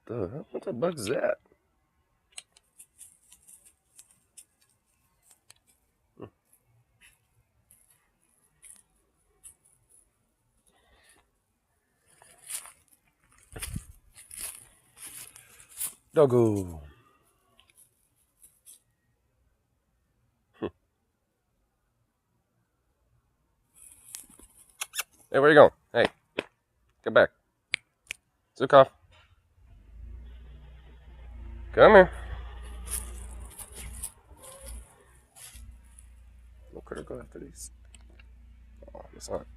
What the bug is that? Doggo. Hey, where you going? Hey, get back. Zukov. Come here. What could I go after these? Oh, it's not.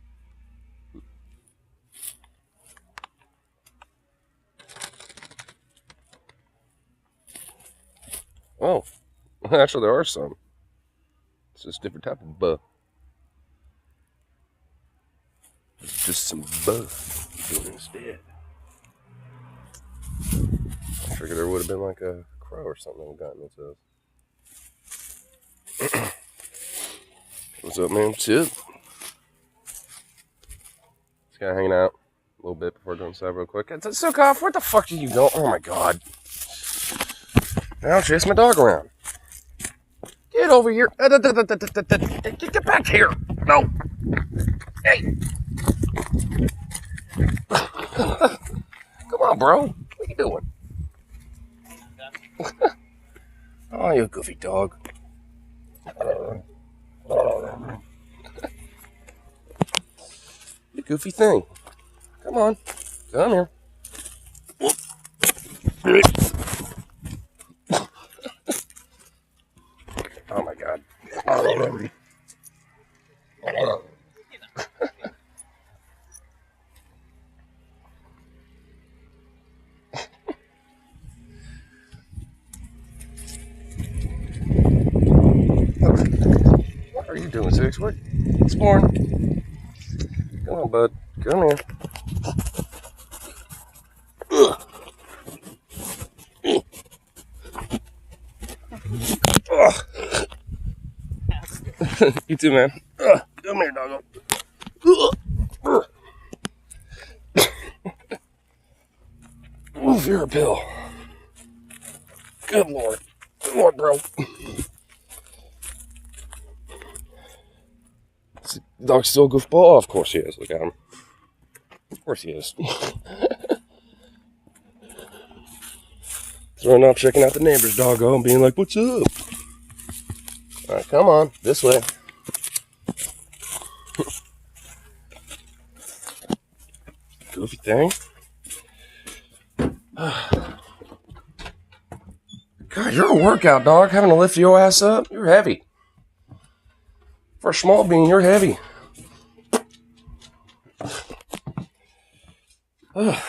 Oh, actually, there are some. It's just a different type of bug. It's just some bug doing instead. I figured there would have been like a crow or something that gotten into us. What's up, man? Chip. Just kind of hanging out a little bit before going inside real quick. Sukov, where the fuck are you going? Oh my god. Now chase my dog around. Get over here. Get back here. No. Hey. Come on, bro. What are you doing? Oh, you goofy dog. You goofy thing. Come on. Come here. Oh my god. What are you doing, Six? What? Exploring? Come on, bud. Come here. You too, man. Come here, doggo. Oof, you're a pill. Good lord. Good lord, bro. Is the dog still a goofball? Oh, of course he is. Look at him. Of course he is. Throwing up, checking out the neighbor's doggo and being like, what's up? Alright, come on. This way. Goofy thing. God, you're a workout dog, having to lift your ass up. You're heavy. For a small bean, you're heavy. Oh,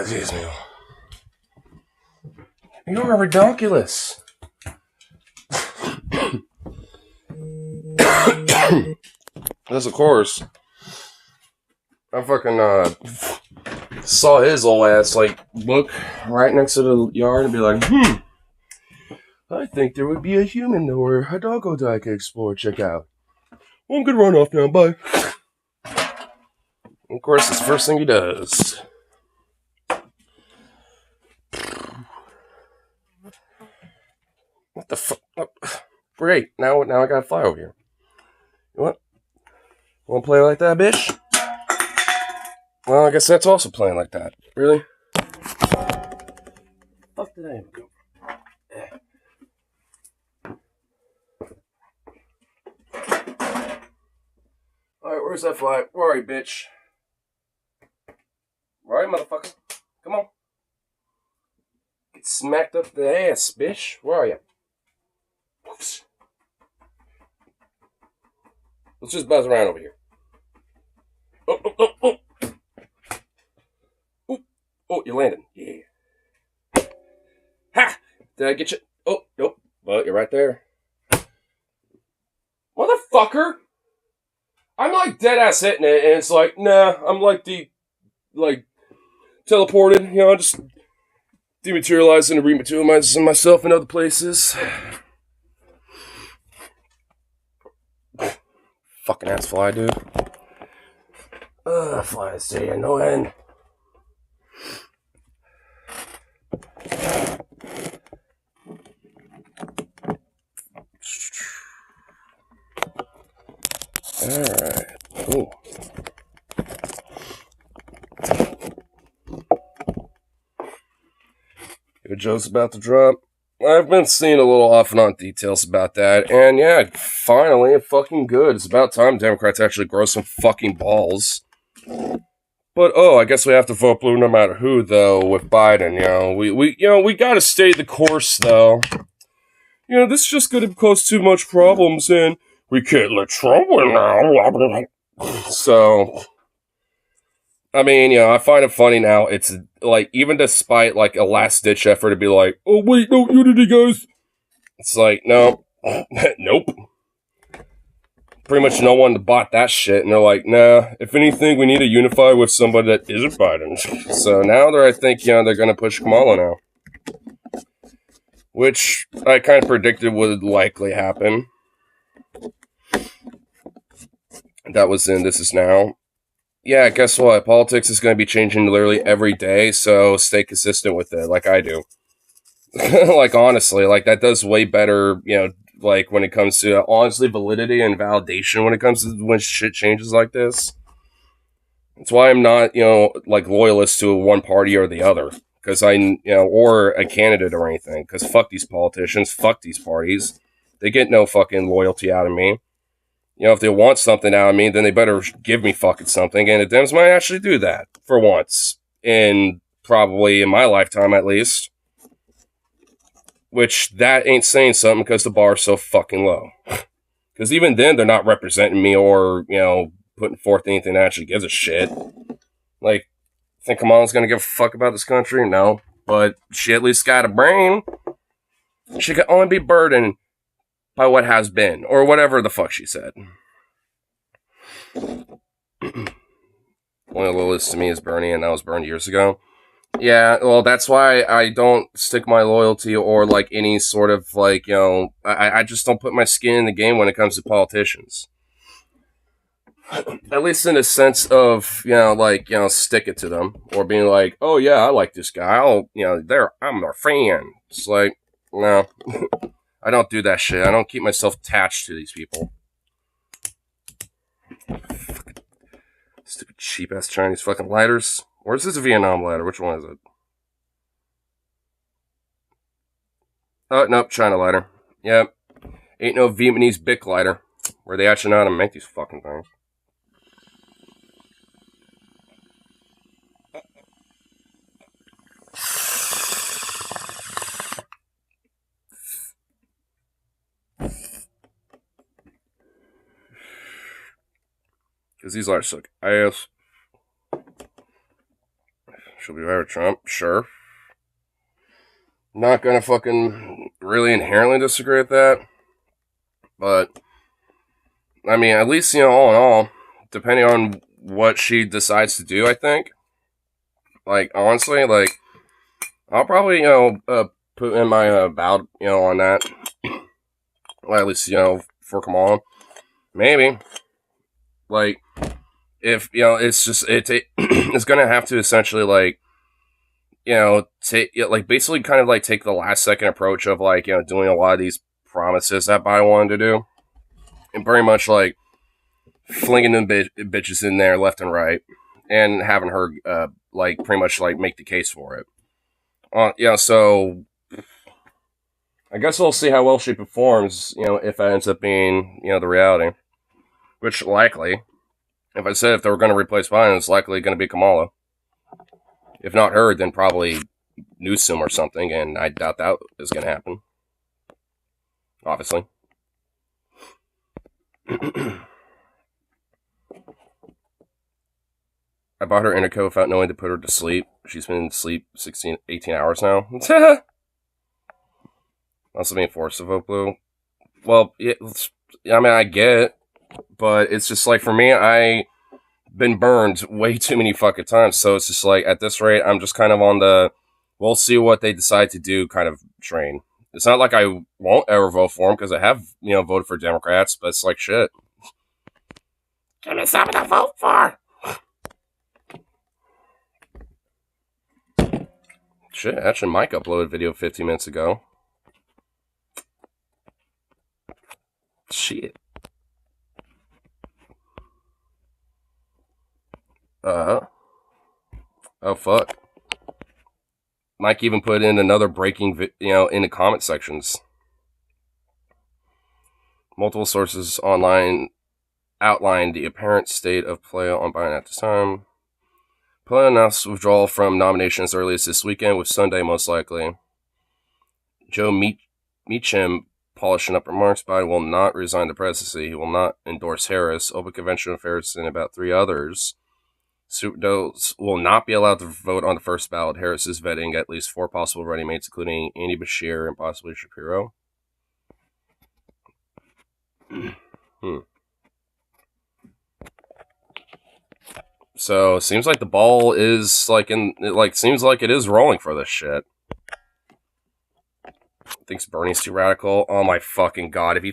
excuse me. You're ridiculous. Yes, of course. I fucking saw his old ass like look right next to the yard and be like, I think there would be a human or a doggo that I could explore, check out. Well, I'm gonna run off now, bye. Of course, it's the first thing he does. What the fuck? Oh, great, now I gotta fly over here. You know what? Wanna play like that, bitch? Well, I guess that's also playing like that. Really? Fuck did I even go? Alright, where's that fly? Where are you, bitch? Where are you, motherfucker? Come on. Get smacked up the ass, bitch. Where are you? Oops. Let's just buzz around over here. Oh, oh, oh, oh. Oh, oh, you landed. Yeah. Ha! Did I get you? Oh, nope. Well, you're right there. Motherfucker! I'm like dead ass hitting it, and it's like, nah, I'm like teleported, you know, just dematerializing and rematerializing myself in other places. Fucking ass fly, dude. Fly City, no end. Alright. Cool. Good joke's about to drop. I've been seeing a little off and on details about that, and yeah, finally, fucking good. It's about time Democrats actually grow some fucking balls. But I guess we have to vote blue no matter who, though. With Biden, we gotta stay the course, though. This is just gonna cause too much problems, and we can't let Trump win now. So, I mean, I find it funny now. It's like, even despite like a last-ditch effort to be like, oh wait, no unity, guys. It's like, no, nope. Pretty much no one bought that shit, and they're like, nah, if anything, we need to unify with somebody that isn't Biden. So now I think, they're gonna push Kamala now. Which I kind of predicted would likely happen. That was in This Is Now. Yeah, guess what? Politics is going to be changing literally every day, so stay consistent with it, like I do. Like, honestly, like, that does way better, like, when it comes to, honestly, validity and validation when it comes to when shit changes like this. That's why I'm not, like, loyalist to one party or the other. Because or a candidate or anything. Because fuck these politicians, fuck these parties. They get no fucking loyalty out of me. If they want something out of me, then they better give me fucking something. And the Dems might actually do that, for once. Probably in my lifetime, at least. Which, that ain't saying something because the bar's so fucking low. Because even then, they're not representing me or, putting forth anything that actually gives a shit. Like, think Kamala's gonna give a fuck about this country? No. But she at least got a brain. She can only be burdened by what has been. Or whatever the fuck she said. One of the list to me is Bernie, and that was burned years ago. Yeah, well, that's why I don't stick my loyalty or, like, any sort of, like, I just don't put my skin in the game when it comes to politicians. At least in a sense of, stick it to them. Or being like, oh, yeah, I like this guy. I'm their fan. It's like, no. I don't do that shit. I don't keep myself attached to these people. Stupid cheap-ass Chinese fucking lighters. Or is this a Vietnam lighter? Which one is it? Oh, nope, China lighter. Yep. Ain't no Vietnamese Bic lighter. Where they actually know how to make these fucking things. Because these lighters suck ass. Should we hire Trump? Sure. Not gonna fucking really inherently disagree with that. But, I mean, at least, all in all, depending on what she decides to do, I think. Like, honestly, like, I'll probably, put in my bout, on that. Well, at least, for Kamala. Maybe. Like, if, it's just, it's gonna have to essentially, like, basically kind of, like, take the last second approach of, like, doing a lot of these promises that Biden wanted to do. And pretty much, like, flinging them bitches in there left and right. And having her, like, pretty much, like, make the case for it. So I guess we'll see how well she performs, if that ends up being, the reality. Which, likely, if I said if they were going to replace Biden, it's likely going to be Kamala. If not her, then probably Newsom or something, and I doubt that is going to happen. Obviously. I bought her Indica without knowing to put her to sleep. She's been asleep 18 hours now. Also being forced to vote blue. Well, I mean, I get it. But it's just like, for me, I've been burned way too many fucking times. So it's just like, at this rate, I'm just kind of on the, we'll see what they decide to do kind of train. It's not like I won't ever vote for them, because I have, voted for Democrats, but it's like, shit. Give me something to vote for. Shit, actually, Mike uploaded a video 15 minutes ago. Shit. Oh, fuck. Mike even put in another breaking, in the comment sections. Multiple sources online outlined the apparent state of play on Biden at this time. Play announced withdrawal from nominations early as this weekend, with Sunday most likely. Joe Meacham polishing up remarks. Biden will not resign the presidency. He will not endorse Harris. Open convention affairs and about 3 others. Those will not be allowed to vote on the first ballot. Harris is vetting at least 4 possible running mates, including Andy Beshear and possibly Shapiro. So, seems like the ball is, seems like it is rolling for this shit. Thinks Bernie's too radical. Oh my fucking god. If he...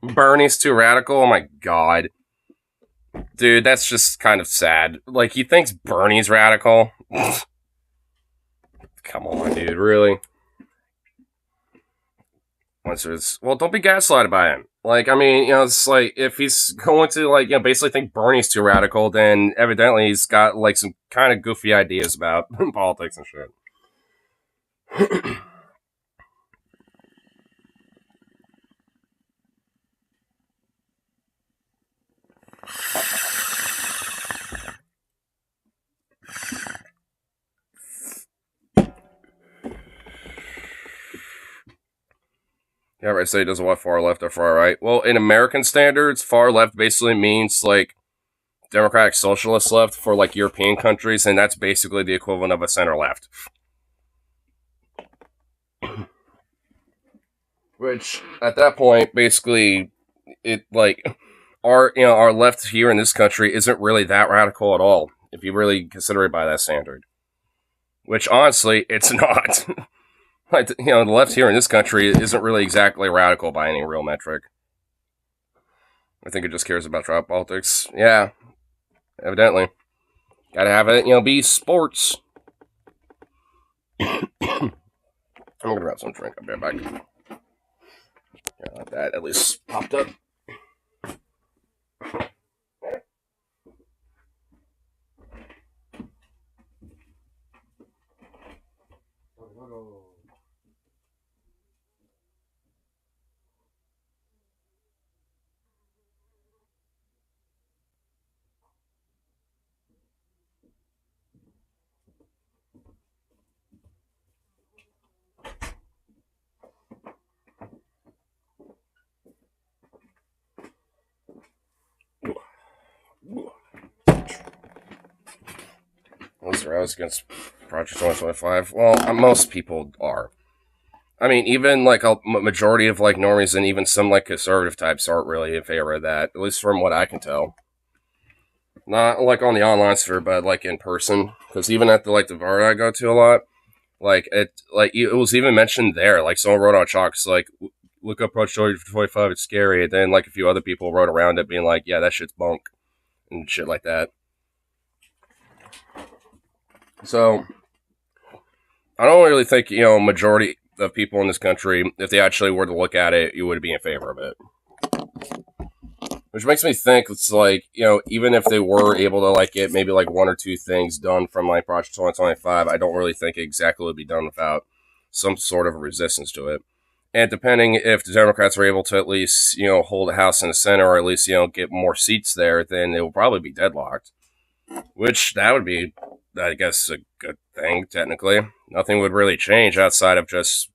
Bernie's too radical? Oh my god. Dude, that's just kind of sad. Like, he thinks Bernie's radical? Come on, dude. Really? Well, don't be gaslighted by him. Like, I mean, it's like, if he's going to, basically think Bernie's too radical, then evidently he's got, some kind of goofy ideas about politics and shit. Yeah, right. Say it doesn't want far left or far right. Well, in American standards, far left basically means democratic socialist left for European countries, and that's basically the equivalent of a center left. Which at that point, basically, it our left here in this country isn't really that radical at all, if you really consider it by that standard. Which honestly, it's not. The left here in this country isn't really exactly radical by any real metric. I think it just cares about tribe politics. Yeah, evidently. Gotta have it, be sports. I'm gonna grab some drink. I'll be right back. Yeah, like that at least popped up. Those are always against Project 2025. Well, most people are. I mean, even a majority of normies and even some conservative types aren't really in favor of that, at least from what I can tell. Not on the online sphere, but in person. Because even at the bar I go to a lot, it was even mentioned there. Someone wrote on chalk, look up Project 2025, it's scary. And then a few other people wrote around it, being yeah, that shit's bunk and shit like that. So, I don't really think, majority of people in this country, if they actually were to look at it, you would be in favor of it. Which makes me think it's even if they were able to get maybe 1 or 2 things done from Project 2025, I don't really think it exactly would be done without some sort of resistance to it. And depending if the Democrats are able to at least, hold a House and a Senate, or at least, get more seats there, then it will probably be deadlocked. Which, that would be, I guess, a good thing, technically. Nothing would really change outside of just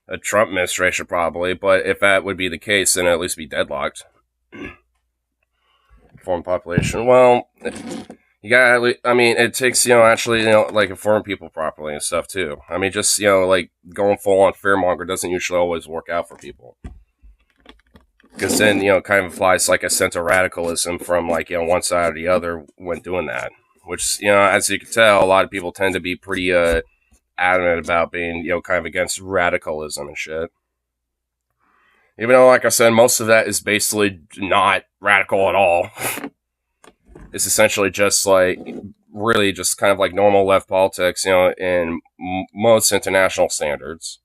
a Trump administration, probably. But if that would be the case, then at least be deadlocked. Foreign population. Well, you got. I mean, it takes actually inform people properly and stuff too. I mean, just going full on fearmonger doesn't usually always work out for people. Because then kind of implies a sense of radicalism from one side or the other when doing that. Which, as you can tell, a lot of people tend to be pretty adamant about being, kind of against radicalism and shit. Even though, like I said, most of that is basically not radical at all. It's essentially just, really just kind of like normal left politics, you know, in most international standards.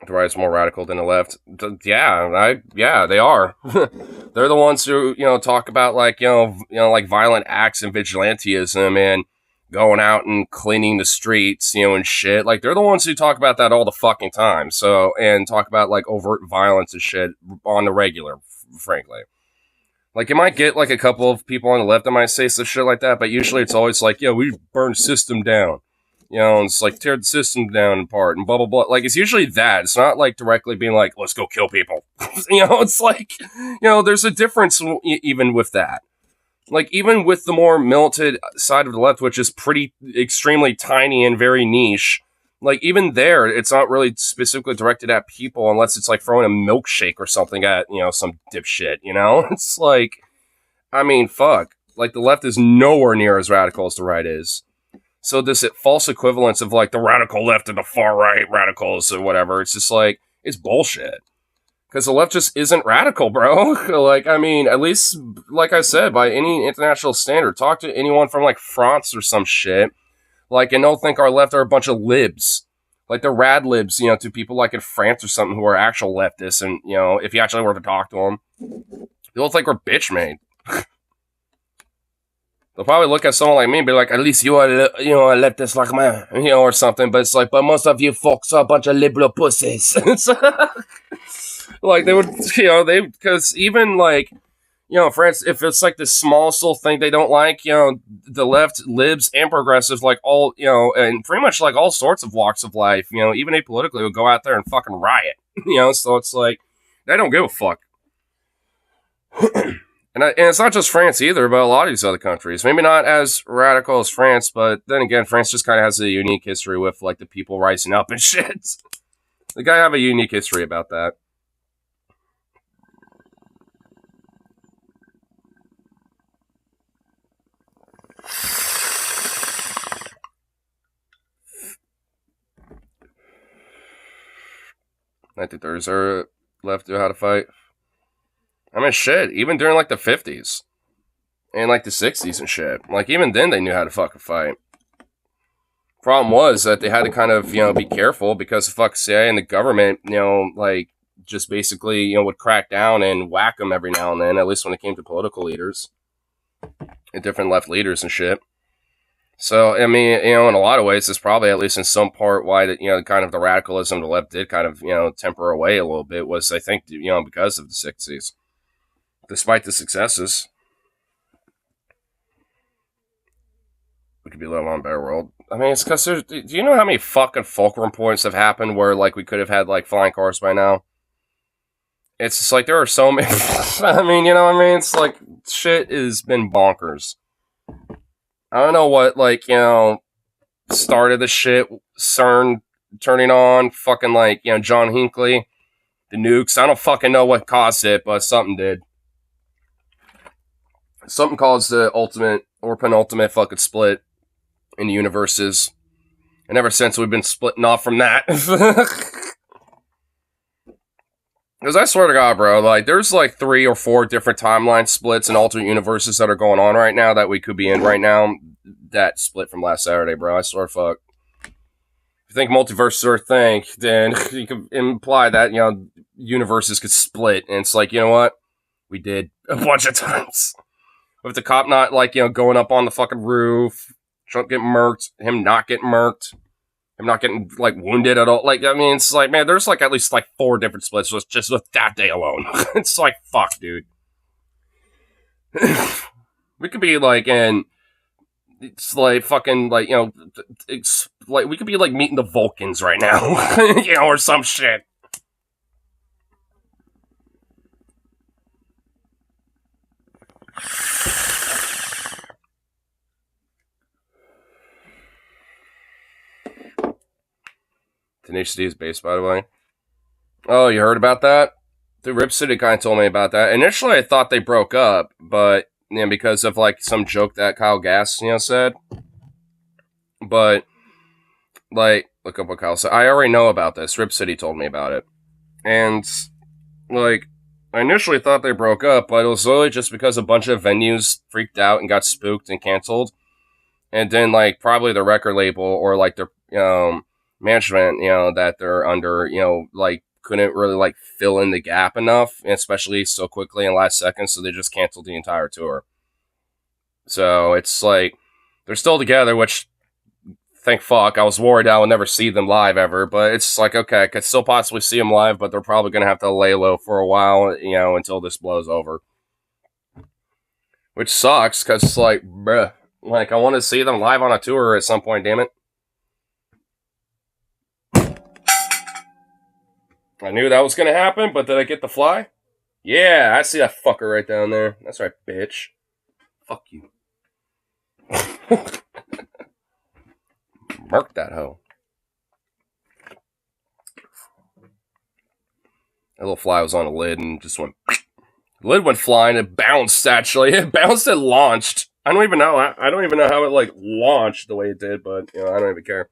The right is more radical than the left. Yeah, they are. They're the ones who, you know, talk about like, like violent acts and vigilantism and going out and cleaning the streets, you know, and shit. Like, they're the ones who talk about that all the fucking time. So, and talk about like overt violence and shit on the regular, frankly. Like, you might get like a couple of people on the left that might say some shit like that, but usually it's always like, yeah, we burn the system down. You know, and it's like tear the system down apart and blah, blah, blah. Like, it's usually that. It's not like directly being like, let's go kill people. You know, it's like, you know, there's a difference even with that. Like, even with the more militant side of the left, which is pretty extremely tiny and very niche, like, even there, it's not really specifically directed at people unless it's like throwing a milkshake or something at, you know, some dipshit, you know? It's like, I mean, fuck. Like, the left is nowhere near as radical as the right is. So this false equivalence of like the radical left and the far right radicals or whatever, it's just like, it's bullshit. Because the left just isn't radical, bro. Like, I mean, at least, like I said, by any international standard, talk to anyone from like France or some shit, like, and they'll think our left are a bunch of libs. Like, they're rad libs, you know, to people like in France or something who are actual leftists. And, you know, if you actually were to talk to them, they'll think we're bitch made. They'll probably look at someone like me and be like, at least you are, you know, a leftist like me, you know, or something. But it's like, but most of you folks are a bunch of liberal pussies. Like, they would, you know, because even like, you know, France, if it's like this smallest little thing they don't like, you know, the left, libs, and progressives, like all, you know, and pretty much like all sorts of walks of life, you know, even apolitically, would go out there and fucking riot, you know, so it's like, they don't give a fuck. And it's not just France either, but a lot of these other countries. Maybe not as radical as France, but then again, France just kind of has a unique history with, like, the people rising up and shit. They gotta have a unique history about that. I think there's a left to how to fight. I mean, shit, even during, like, the 50s. And, like, the 60s and shit. Like, even then they knew how to fucking fight. Problem was that they had to kind of, you know, be careful because the fuck CIA and the government, you know, like, just basically, you know, would crack down and whack them every now and then, at least when it came to political leaders. And different left leaders and shit. So, I mean, you know, in a lot of ways, it's probably, at least in some part, why, that, you know, kind of the radicalism the left did kind of, you know, temper away a little bit was, I think, you know, because of the 60s. Despite the successes, we could be living on a better world. I mean, it's because do you know how many fucking fulcrum points have happened where, like, we could have had, like, flying cars by now? It's just like, there are so many. I mean, you know what I mean? It's like, shit has been bonkers. I don't know what, like, you know, started the shit, CERN turning on, fucking, like, you know, John Hinckley, the nukes. I don't fucking know what caused it, but something did. Something caused the ultimate or penultimate fucking split in the universes. And ever since, we've been splitting off from that. Because I swear to God, bro, like, there's like 3 or 4 different timeline splits and alternate universes that are going on right now that we could be in right now. That split from last Saturday, bro. I swear to fuck. If you think multiverses are a thing, then you can imply that, you know, universes could split. And it's like, you know what? We did a bunch of times. With the cop not, like, you know, going up on the fucking roof, Trump getting murked, him not getting murked, him not getting, like, wounded at all. Like, I mean, it's like, man, there's, like, at least, like, 4 different splits just with that day alone. It's like, fuck, dude. We could be, like, in, it's like, fucking, like, you know, it's, like, we could be, like, meeting the Vulcans right now. You know, or some shit. Tenacious D is based, by the way. Oh, you heard about that? The Rip City kind of told me about that. Initially, I thought they broke up, but, you know, because of, like, some joke that Kyle Gass, you know, said. But, like, look up what Kyle said. I already know about this. Rip City told me about it. And, like, I initially thought they broke up, but it was literally just because a bunch of venues freaked out and got spooked and canceled. And then, like, probably the record label or, like, their management, that they're under, like, couldn't really, like, fill in the gap enough, especially so quickly in last second, so they just canceled the entire tour. So it's like, they're still together, which, thank fuck, I was worried I would never see them live ever, but it's like, okay, I could still possibly see them live, but they're probably going to have to lay low for a while, until this blows over. Which sucks, because it's like, bruh, like, I want to see them live on a tour at some point, damn it. I knew that was going to happen, but did I get the fly? Yeah, I see that fucker right down there. That's right, bitch. Fuck you. Murk that hoe. That little fly was on a lid and just went... The lid went flying. It bounced, actually. It bounced and launched. I don't even know. I don't even know how it, like, launched the way it did, but, I don't even care.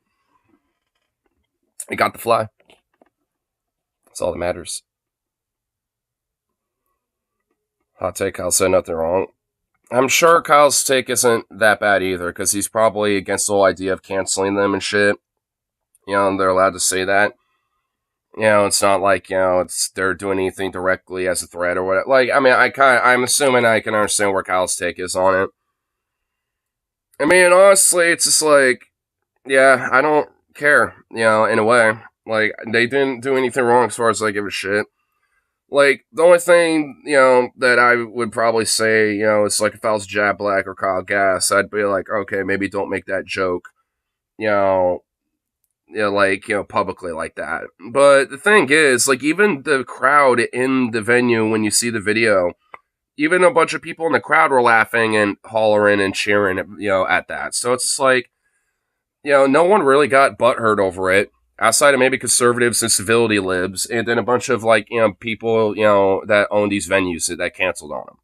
It got the fly. That's all that matters. Hot take, Kyle said nothing wrong. I'm sure Kyle's take isn't that bad either, because he's probably against the whole idea of canceling them and shit. They're allowed to say that. It's not like, they're doing anything directly as a threat or whatever. Like, I mean, I'm assuming I can understand where Kyle's take is on it. I mean, honestly, it's just like, yeah, I don't care, in a way. Like, they didn't do anything wrong as far as I give a shit. Like, the only thing, that I would probably say, is like if I was Jab Black or Kyle Gass, I'd be like, okay, maybe don't make that joke, publicly like that. But the thing is, like, even the crowd in the venue, when you see the video, even a bunch of people in the crowd were laughing and hollering and cheering, at that. So it's like, no one really got butthurt over it, outside of maybe conservatives and civility libs, and then a bunch of, like, people, that own these venues that canceled on them.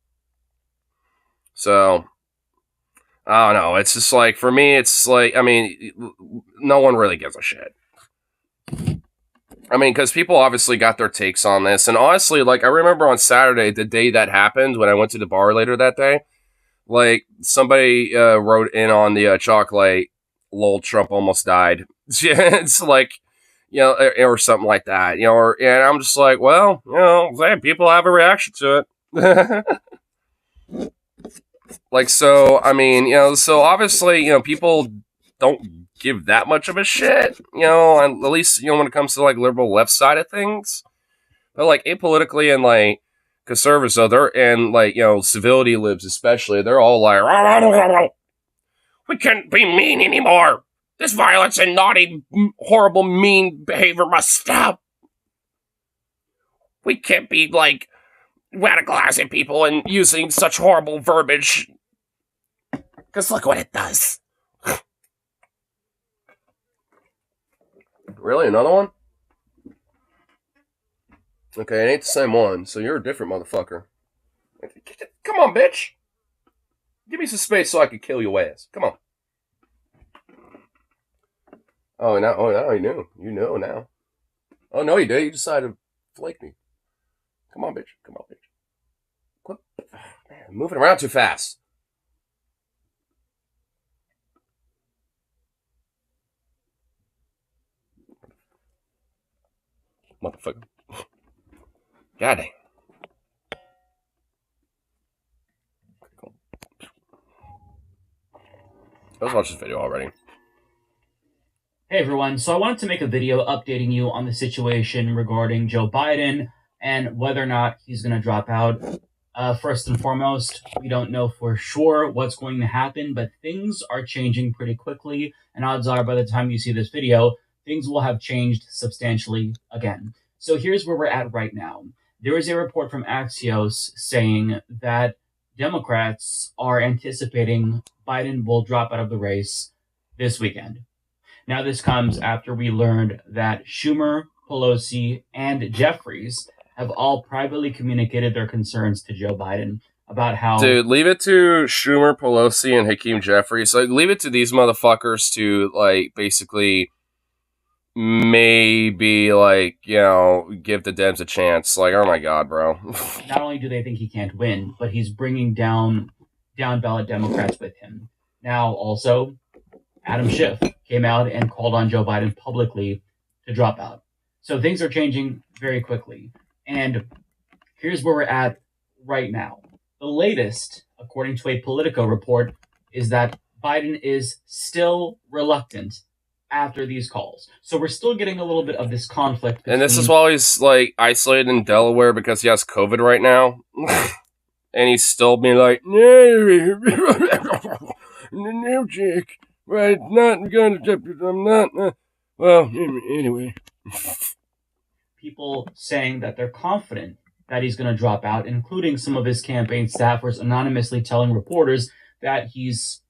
So, I don't know. It's just like, for me, it's like, I mean, no one really gives a shit. I mean, because people obviously got their takes on this. And honestly, like, I remember on Saturday, the day that happened, when I went to the bar later that day, like, somebody wrote in on the chocolate, lol, Trump almost died. It's like, or something like that, and I'm just like, well, people have a reaction to it. Like, so, I mean, so obviously, people don't give that much of a shit, at least, when it comes to, like, liberal left side of things. But, like, apolitically and, like, conservatives, though, they're, and, like, civility libs especially, they're all like, we can't be mean anymore. This violence and naughty, horrible, mean behavior must stop. We can't be, like, radicalizing people and using such horrible verbiage. Because look what it does. Really? Another one? Okay, it ain't the same one, so you're a different motherfucker. Come on, bitch. Give me some space so I can kill your ass. Come on. Oh, now you knew. You know now. Oh, no, you did. You decided to flake me. Come on, bitch. Come on, bitch. Quit. Man, I'm moving around too fast. Motherfucker. God dang. Let's watch this video already. Hey everyone, so I wanted to make a video updating you on the situation regarding Joe Biden and whether or not he's going to drop out. First and foremost, we don't know for sure what's going to happen, but things are changing pretty quickly, and odds are by the time you see this video, things will have changed substantially again. So here's where we're at right now. There is a report from Axios saying that Democrats are anticipating Biden will drop out of the race this weekend. Now, this comes after we learned that Schumer, Pelosi, and Jeffries have all privately communicated their concerns to Joe Biden about how... Dude, leave it to Schumer, Pelosi, and Hakeem Jeffries. Like, leave it to these motherfuckers to, like, basically, maybe, like, you know, give the Dems a chance. Like, oh my god, bro. Not only do they think he can't win, but he's bringing down ballot Democrats with him. Now, also, Adam Schiff came out and called on Joe Biden publicly to drop out. So things are changing very quickly. And here's where we're at right now. The latest, according to a Politico report, is that Biden is still reluctant after these calls. So we're still getting a little bit of this conflict. And this is while he's, like, isolated in Delaware because he has COVID right now. And he's still being like, no, Jake. Right, not going to, I'm not, well, anyway. People saying that they're confident that he's going to drop out, including some of his campaign staffers anonymously telling reporters that he's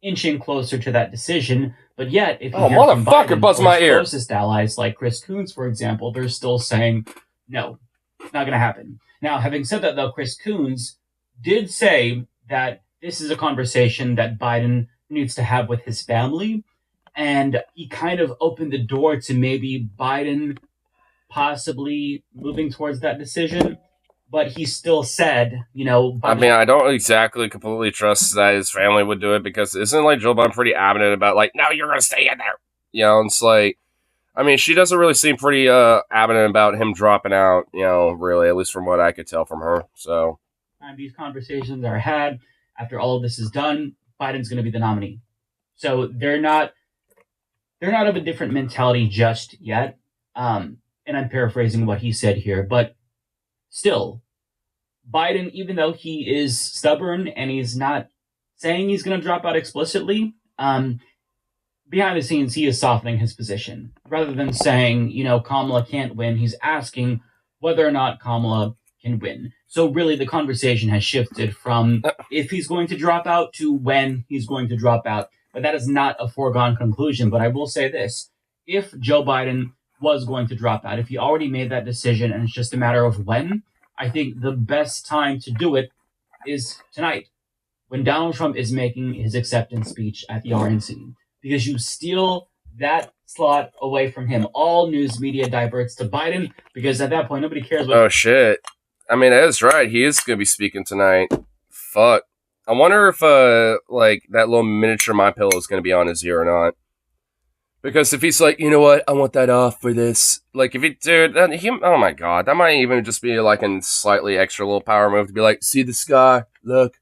inching closer to that decision. But yet, if you hear from Biden, buzz my ear. Closest allies like Chris Coons, for example, they're still saying, no, it's not going to happen. Now, having said that, though, Chris Coons did say that this is a conversation that Biden needs to have with his family, and he kind of opened the door to maybe Biden possibly moving towards that decision. But he still said, you know... I mean, I don't exactly completely trust that his family would do it, because isn't, like, Joe Biden pretty adamant about, like, no, you're going to stay in there? You know, it's like... I mean, she doesn't really seem pretty adamant about him dropping out, you know, really, at least from what I could tell from her, so... And these conversations are had. After all of this is done, Biden's going to be the nominee. So they're not of a different mentality just yet. And I'm paraphrasing what he said here, but still, Biden, even though he is stubborn and he's not saying he's going to drop out explicitly, behind the scenes, he is softening his position. Rather than saying, you know, Kamala can't win, he's asking whether or not Kamala can win. So really, the conversation has shifted from if he's going to drop out to when he's going to drop out. But that is not a foregone conclusion. But I will say this. If Joe Biden was going to drop out, if he already made that decision and it's just a matter of when, I think the best time to do it is tonight, when Donald Trump is making his acceptance speech at the RNC. Because you steal that slot away from him. All news media diverts to Biden because at that point, nobody cares what... Oh, shit. I mean, that is right. He is going to be speaking tonight. Fuck. I wonder if, like, that little miniature My Pillow is going to be on his ear or not. Because if he's like, you know what, I want that off for this. Like, if he, dude, oh my god, that might even just be like a slightly extra little power move to be like, see the scar? Look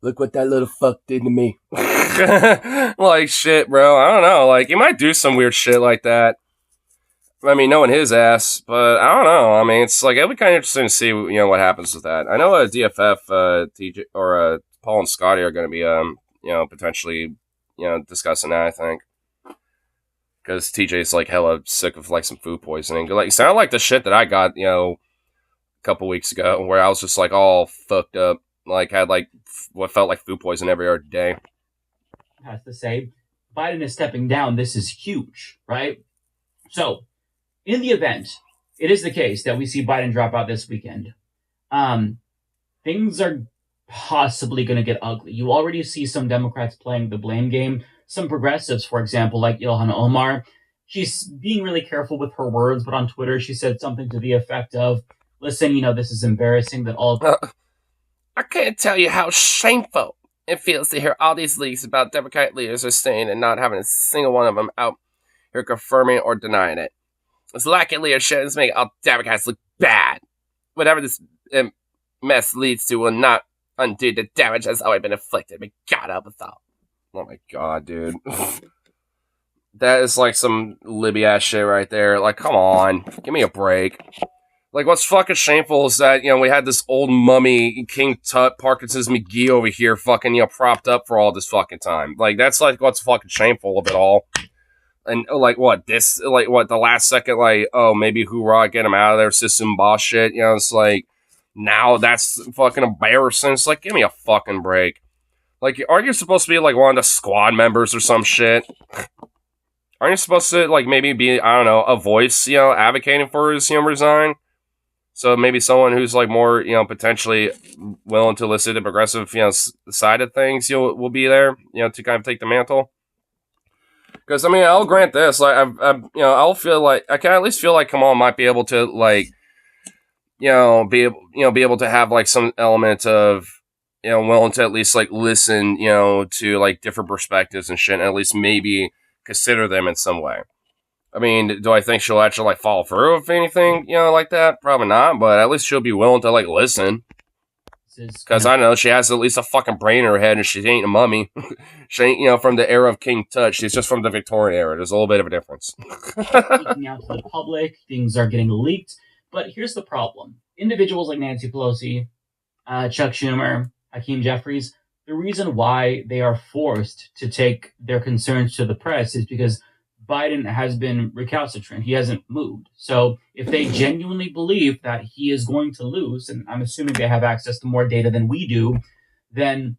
what that little fuck did to me. Like, shit, bro, I don't know. Like, he might do some weird shit like that. I mean, knowing his ass, but I don't know. I mean, it's like, it'll be kind of interesting to see, you know, what happens with that. I know DFF, TJ, or Paul and Scotty are going to be, you know, potentially, you know, discussing that, I think. Because TJ's, like, hella sick of, like, some food poisoning. Like, it sounded like the shit that I got, you know, a couple weeks ago, where I was just, like, all fucked up. Like, had, like, what felt like food poisoning every other day. Has to say, Biden is stepping down. This is huge, right? So, in the event, it is the case that we see Biden drop out this weekend. Things are possibly going to get ugly. You already see some Democrats playing the blame game. Some progressives, for example, like Ilhan Omar, she's being really careful with her words, but on Twitter she said something to the effect of, listen, you know, this is embarrassing that all... I can't tell you how shameful it feels to hear all these leaks about Democratic leaders are staying and not having a single one of them out here confirming or denying it. This lack of leadership is making all Democrats look bad. Whatever this mess leads to will not undo the damage that's already been inflicted. May God help us all. Oh my god, dude. That is like some Libby-ass shit right there. Like, come on. Give me a break. Like, what's fucking shameful is that, you know, we had this old mummy, King Tut, Parkinson's McGee over here fucking, you know, propped up for all this fucking time. Like, that's, like, what's fucking shameful of it all. And, like, what, this, like, what, the last second, like, oh, maybe hoorah, get him out of there, system boss shit, you know, it's like, now that's fucking embarrassing. It's like, give me a fucking break. Like, aren't you supposed to be, like, one of the squad members or some shit? Aren't you supposed to, like, maybe be, I don't know, a voice, you know, advocating for his, you know, resign? So maybe someone who's, like, more, you know, potentially willing to listen to progressive, you know, side of things, you know, will be there, you know, to kind of take the mantle. Because I mean, I'll grant this. Like, I'll feel like I can at least feel like Kamal might be able to like, be able to have like some element of, willing to at least like listen, to like different perspectives and shit, and at least maybe consider them in some way. I mean, do I think she'll actually like follow through with anything, like that? Probably not, but at least she'll be willing to like listen. Because I know she has at least a fucking brain in her head, and she ain't a mummy. She ain't, from the era of King Tut. She's just from the Victorian era. There's a little bit of a difference. Leaking out to the public, things are getting leaked. But here's the problem: individuals like Nancy Pelosi, Chuck Schumer, Hakeem Jeffries, the reason why they are forced to take their concerns to the press is because Biden has been recalcitrant. He hasn't moved. So if they genuinely believe that he is going to lose, and I'm assuming they have access to more data than we do, then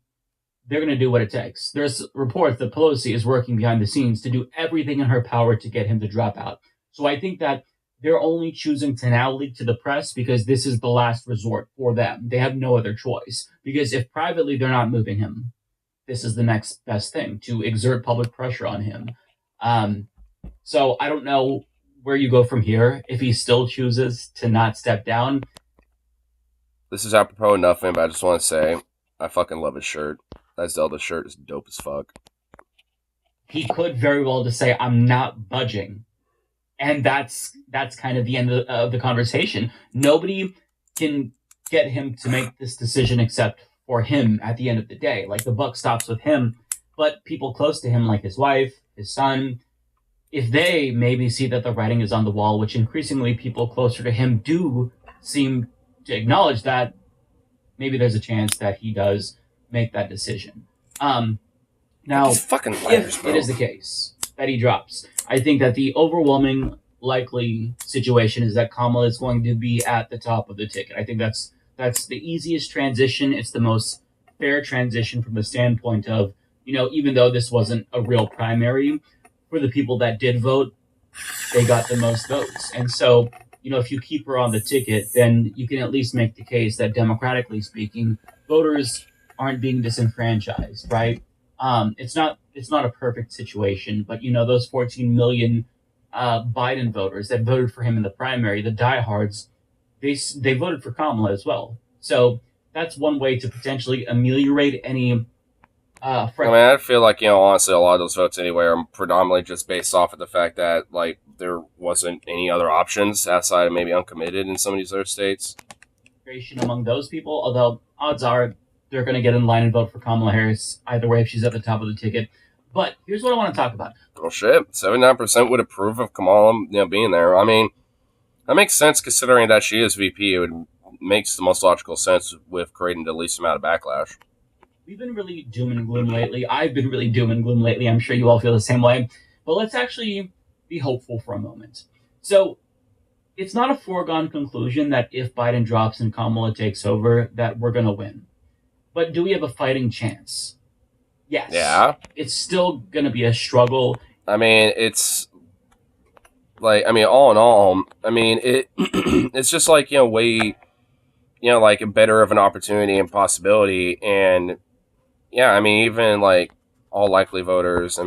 they're going to do what it takes. There's reports that Pelosi is working behind the scenes to do everything in her power to get him to drop out. So I think that they're only choosing to now leak to the press because this is the last resort for them. They have no other choice. Because if privately they're not moving him, this is the next best thing, to exert public pressure on him. So I don't know where you go from here if he still chooses to not step down. This is apropos of nothing, but I just want to say I fucking love his shirt. That Zelda shirt is dope as fuck. He could very well just say, I'm not budging. And that's kind of the end of the conversation. Nobody can get him to make this decision except for him at the end of the day. Like, the buck stops with him. But people close to him, like his wife, his son, if they maybe see that the writing is on the wall, which increasingly people closer to him do seem to acknowledge, that maybe there's a chance that he does make that decision. Now, fucking if it is the case that he drops, I think that the overwhelming likely situation is that Kamala is going to be at the top of the ticket. I think that's the easiest transition. It's the most fair transition from the standpoint of, even though this wasn't a real primary, for the people that did vote, they got the most votes. And so, if you keep her on the ticket, then you can at least make the case that, democratically speaking, voters aren't being disenfranchised, right? It's not a perfect situation, but those 14 million Biden voters that voted for him in the primary, the diehards, they voted for Kamala as well. So that's one way to potentially ameliorate any. I feel like, honestly, a lot of those votes anyway are predominantly just based off of the fact that, like, there wasn't any other options outside of maybe uncommitted in some of these other states. Among those people, although odds are they're going to get in line and vote for Kamala Harris either way if she's at the top of the ticket. But here's what I want to talk about. Well, shit, 79% would approve of Kamala, being there. I mean, that makes sense considering that she is VP. It makes the most logical sense with creating the least amount of backlash. We've been really doom and gloom lately. I've been really doom and gloom lately. I'm sure you all feel the same way. But let's actually be hopeful for a moment. So it's not a foregone conclusion that if Biden drops and Kamala takes over, that we're going to win. But do we have a fighting chance? Yes. Yeah. It's still going to be a struggle. I mean, it's like, all in all, it's just like, way, like a better of an opportunity and possibility. And yeah, even like all likely voters,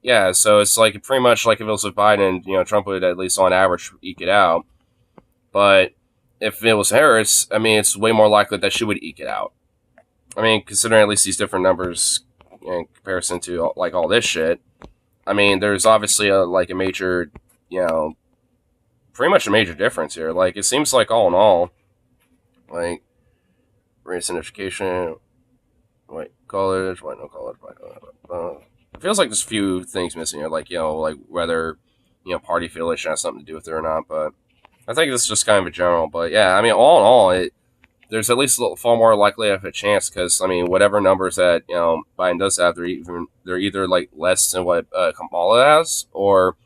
yeah, so it's like pretty much like if it was with Biden, Trump would at least on average eke it out. But if it was Harris, it's way more likely that she would eke it out. Considering at least these different numbers in comparison to like all this shit, there's obviously a major, pretty much a major difference here. Like, it seems like all in all, like race and education, white college, white no college, black college. It feels like there's a few things missing here, like whether party affiliation has something to do with it or not. But I think this is just kind of a general. But yeah, all in all, there's at least far more likely of a chance because whatever numbers that Biden does have, they're either like less than what Kamala has, or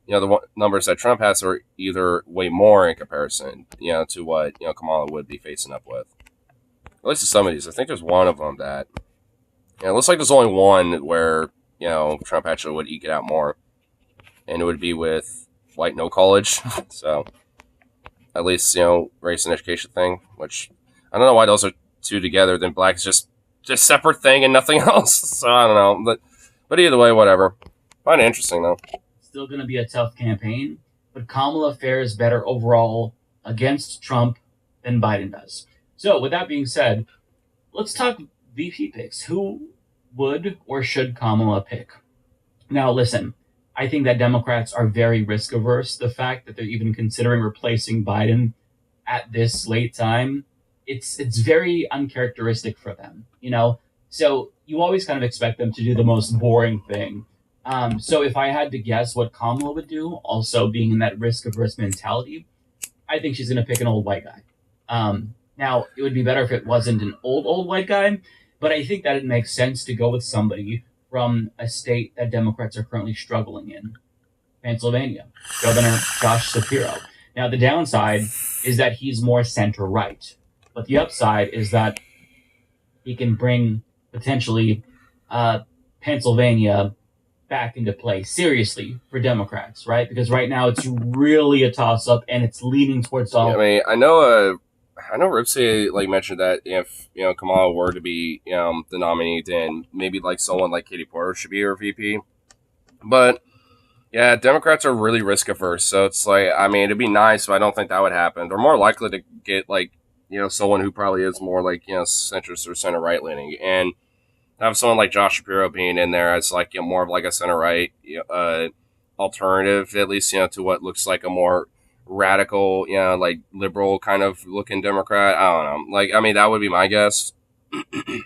the numbers that Trump has are either way more in comparison to what Kamala would be facing up with. At least to some of these, I think there's one of them that it looks like there's only one where Trump actually would eke it out more, and it would be with white no college. So at least race and education thing, which I don't know why those are two together. Then black is just separate thing and nothing else. So I don't know, but either way, whatever. Find it interesting though. Still going to be a tough campaign, but Kamala fares better overall against Trump than Biden does. So, with that being said, let's talk VP picks. Who would or should Kamala pick? Now, listen, I think that Democrats are very risk averse. The fact that they're even considering replacing Biden at this late time, it's very uncharacteristic for them, you know? So you always kind of expect them to do the most boring thing. So if I had to guess what Kamala would do, also being in that risk averse mentality, I think she's going to pick an old white guy. Now, it would be better if it wasn't an old white guy, but I think that it makes sense to go with somebody from a state that Democrats are currently struggling in, Pennsylvania, Governor Josh Shapiro. Now, the downside is that he's more center right, but the upside is that he can bring potentially Pennsylvania back into play seriously for Democrats, right? Because right now it's really a toss up and it's leaning towards all. Yeah, I mean, I know Ripsey like mentioned that if Kamala were to be the nominee, then maybe like someone like Katie Porter should be her VP. But yeah, Democrats are really risk averse, so it's like I mean it'd be nice, but I don't think that would happen. They're more likely to get like someone who probably is more like centrist or center right leaning, and have someone like Josh Shapiro being in there as like more of like a center right alternative, at least to what looks like a more radical, like liberal kind of looking Democrat. I don't know. Like, I mean, that would be my guess. We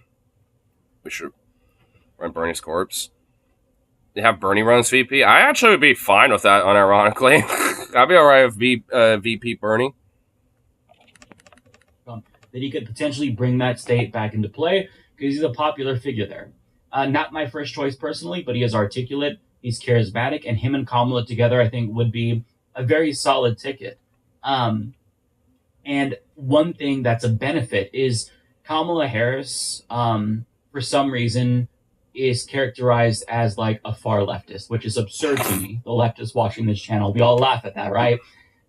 should run Bernie's corpse. They have Bernie runs VP. I actually would be fine with that, unironically. I'd be all right with VP Bernie. That he could potentially bring that state back into play because he's a popular figure there. Not my first choice personally, but he is articulate. He's charismatic, and him and Kamala together, I think, would be a very solid ticket. And one thing that's a benefit is Kamala Harris, for some reason, is characterized as like a far leftist, which is absurd to me. The leftists watching this channel, we all laugh at that, right?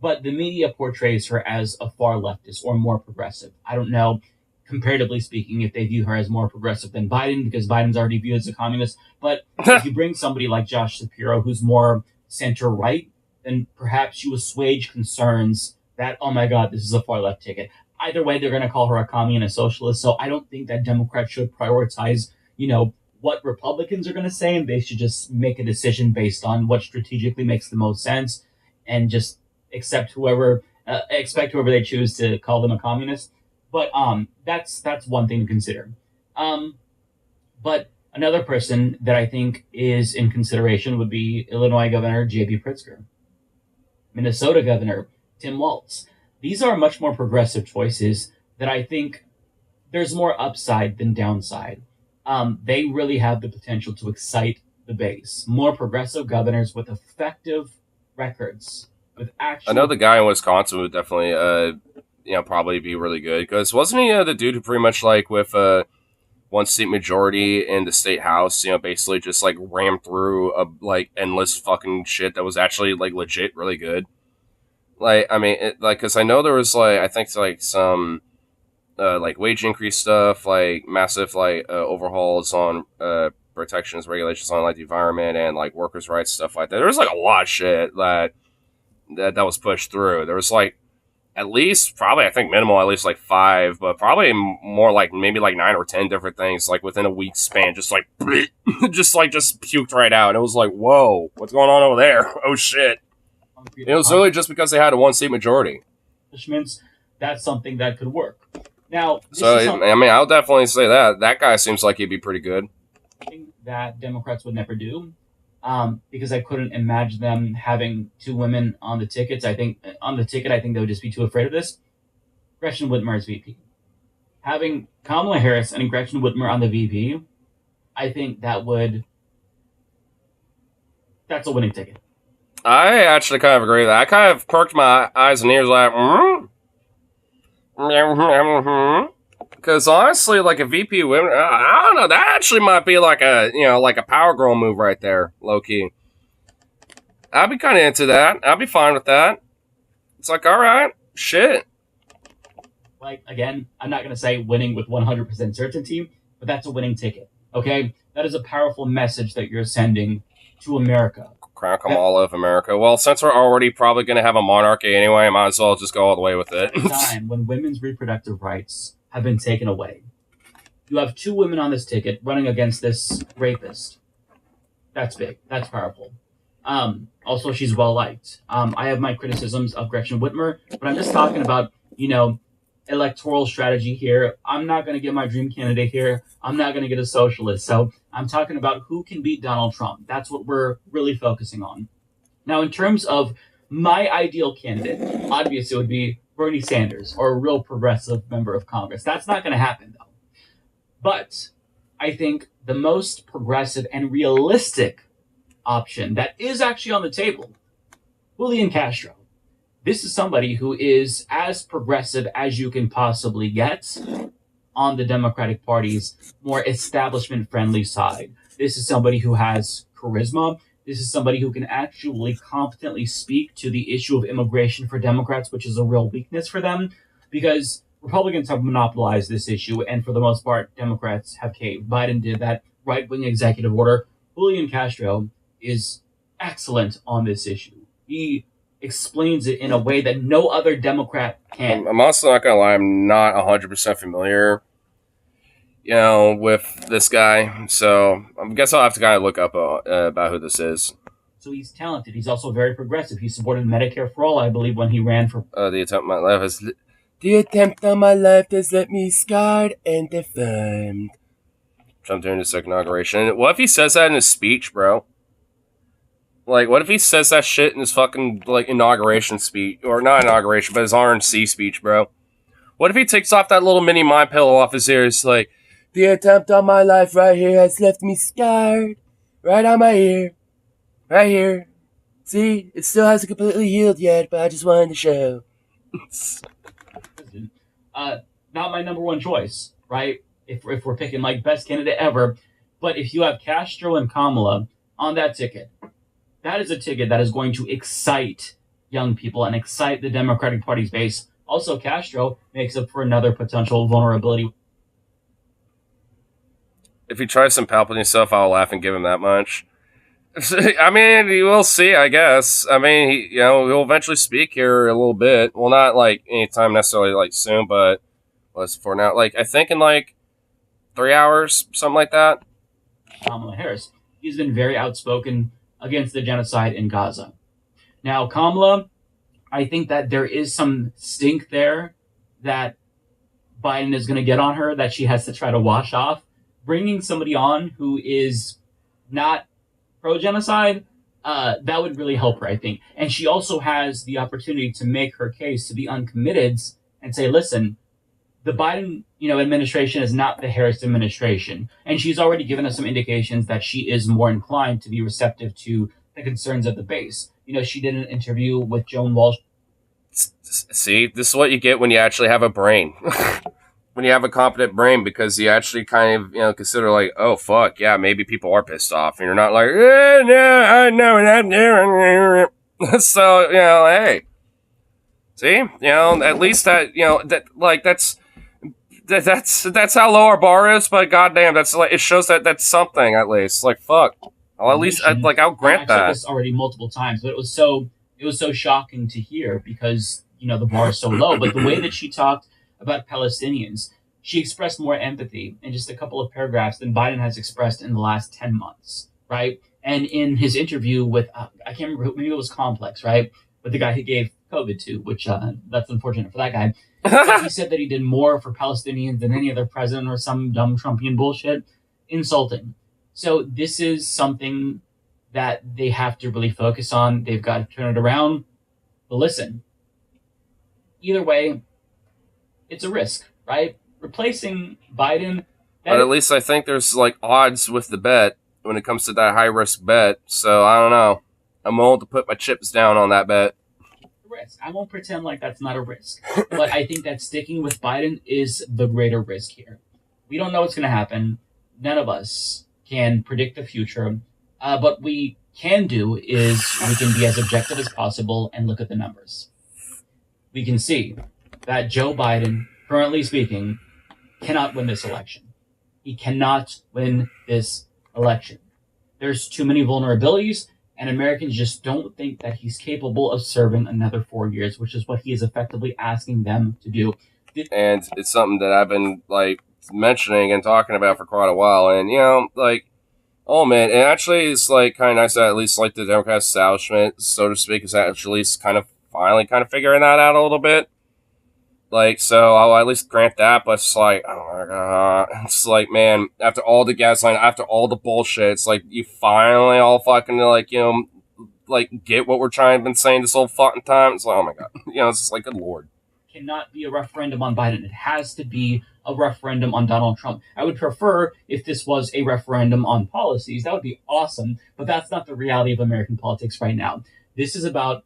But the media portrays her as a far leftist or more progressive. I don't know, comparatively speaking, if they view her as more progressive than Biden, because Biden's already viewed as a communist. But if you bring somebody like Josh Shapiro, who's more center-right, then perhaps you assuage concerns that, oh my God, this is a far-left ticket. Either way, they're going to call her a communist socialist. So I don't think that Democrats should prioritize, what Republicans are going to say, and they should just make a decision based on what strategically makes the most sense and just expect whoever they choose to call them a communist. But that's one thing to consider. But another person that I think is in consideration would be Illinois Governor J.B. Pritzker, Minnesota Governor Tim Walz. These are much more progressive choices that I think there's more upside than downside. They really have the potential to excite the base. More progressive governors with effective records. With actual. I know the guy in Wisconsin would definitely, probably be really good because wasn't he the dude who pretty much like with one seat majority in the state house, basically just like rammed through a like endless fucking shit that was actually like legit really good. Like, I mean, because I know there was like I think like some. Like wage increase stuff, like massive like overhauls on protections, regulations on like the environment and like workers' rights stuff like that. There was like a lot of shit that was pushed through. There was like at least probably I think minimal at least like 5, but probably more like maybe like 9 or 10 different things like within a week span. Just like just puked right out. And it was like, whoa, what's going on over there? Oh shit! It was really just because they had a 1 seat majority. That's something that could work. Now, I mean, I'll definitely say that guy seems like he'd be pretty good. That Democrats would never do, because I couldn't imagine them having 2 women on the tickets. I think they would just be too afraid of this. Gretchen Whitmer is VP. Having Kamala Harris and Gretchen Whitmer on the VP, I think that's a winning ticket. I actually kind of agree with that. I kind of perked my eyes and ears like, Because honestly, like a VP women, I don't know. That actually might be like a like a power girl move right there, low key. I'd be kind of into that. I'd be fine with that. It's like, all right, shit. Like again, I'm not gonna say winning with 100% certainty, but that's a winning ticket. Okay, that is a powerful message that you're sending to America. Crown Cabal of America. Well, since we're already probably going to have a monarchy anyway, I might as well just go all the way with it. At a time when women's reproductive rights have been taken away, you have 2 women on this ticket running against this rapist. That's big. That's powerful. Also, she's well liked. I have my criticisms of Gretchen Whitmer, but I'm just talking about, electoral strategy here. I'm not going to get my dream candidate here. I'm not going to get a socialist. So I'm talking about who can beat Donald Trump. That's what we're really focusing on. Now, in terms of my ideal candidate, obviously it would be Bernie Sanders or a real progressive member of Congress. That's not going to happen, though. But I think the most progressive and realistic option that is actually on the table, Julian Castro. This is somebody who is as progressive as you can possibly get on the Democratic Party's more establishment-friendly side. This is somebody who has charisma. This is somebody who can actually competently speak to the issue of immigration for Democrats, which is a real weakness for them, because Republicans have monopolized this issue, and for the most part, Democrats have caved. Biden did that right-wing executive order. Julian Castro is excellent on this issue. He explains it in a way that no other Democrat can. I'm also not going to lie, I'm not 100% familiar, with this guy. So I guess I'll have to kind of look up about who this is. So he's talented. He's also very progressive. He supported Medicare for all, I believe, when he ran for... The attempt on my life has left me scarred and deformed. Trump during his second inauguration. What if he says that in his speech, bro? Like, what if he says that shit in his fucking, inauguration speech? Or not inauguration, but his RNC speech, bro. What if he takes off that little mini mind pillow off his ears, like, the attempt on my life right here has left me scarred. Right on my ear. Right here. See? It still hasn't completely healed yet, but I just wanted to show. Not my number one choice, right? If we're picking, best candidate ever. But if you have Castro and Kamala on that ticket, that is a ticket that is going to excite young people and excite the Democratic Party's base. Also, Castro makes up for another potential vulnerability. If he tries some Palpatine stuff, I'll laugh and give him that much. I mean, we'll see, I guess. I mean, he'll eventually speak here a little bit. Well, not, anytime necessarily, soon, but what's for now? I think in, 3 hours, something like that. Kamala Harris. He's been very outspoken against the genocide in Gaza. Now, Kamala, I think that there is some stink there that Biden is going to get on her that she has to try to wash off. Bringing somebody on who is not pro-genocide, that would really help her, I think. And she also has the opportunity to make her case to the uncommitteds and say, listen, the Biden, administration is not the Harris administration. And she's already given us some indications that she is more inclined to be receptive to the concerns of the base. She did an interview with Joan Walsh. See, this is what you get when you actually have a brain. When you have a competent brain, because you actually kind of, consider oh, fuck, yeah, maybe people are pissed off. And you're not like, no, I know that. So, hey. See? At least that, that's how low our bar is, but goddamn, it shows that that's something at least. Fuck. I'll grant that. I've said this already multiple times, but it was so shocking to hear because, the bar is so low. But the way that she talked about Palestinians, she expressed more empathy in just a couple of paragraphs than Biden has expressed in the last 10 months, right? And in his interview with, I can't remember, maybe it was Complex, right? With the guy he gave COVID to, which that's unfortunate for that guy. He said that he did more for Palestinians than any other president or some dumb Trumpian bullshit. Insulting. So this is something that they have to really focus on. They've got to turn it around. But listen, either way, it's a risk, right? Replacing Biden. But at least I think there's odds with the bet when it comes to that high risk bet. So I don't know. I'm willing to put my chips down on that bet. Risk. I won't pretend like that's not a risk. But I think that sticking with Biden is the greater risk here. We don't know what's going to happen. None of us can predict the future. What we can do is we can be as objective as possible and look at the numbers. We can see that Joe Biden, currently speaking, cannot win this election. He cannot win this election. There's too many vulnerabilities, and Americans just don't think that he's capable of serving another 4 years, which is what he is effectively asking them to do. And it's something that I've been like mentioning and talking about for quite a while. And like, oh man, and actually it's like kind of nice that at least like the Democrat establishment, so to speak, is actually kind of finally kind of figuring that out a little bit. Like, so I'll at least grant that, but it's like, oh my god, it's like, man, after all the gaslighting, after all the bullshit, it's like you finally all fucking like like get what we're trying to been saying this whole fucking time. It's like, oh my god, it's just like, good lord. Cannot be a referendum on Biden. It has to be a referendum on Donald Trump. I would prefer if this was a referendum on policies. That would be awesome, but that's not the reality of American politics right now. This is about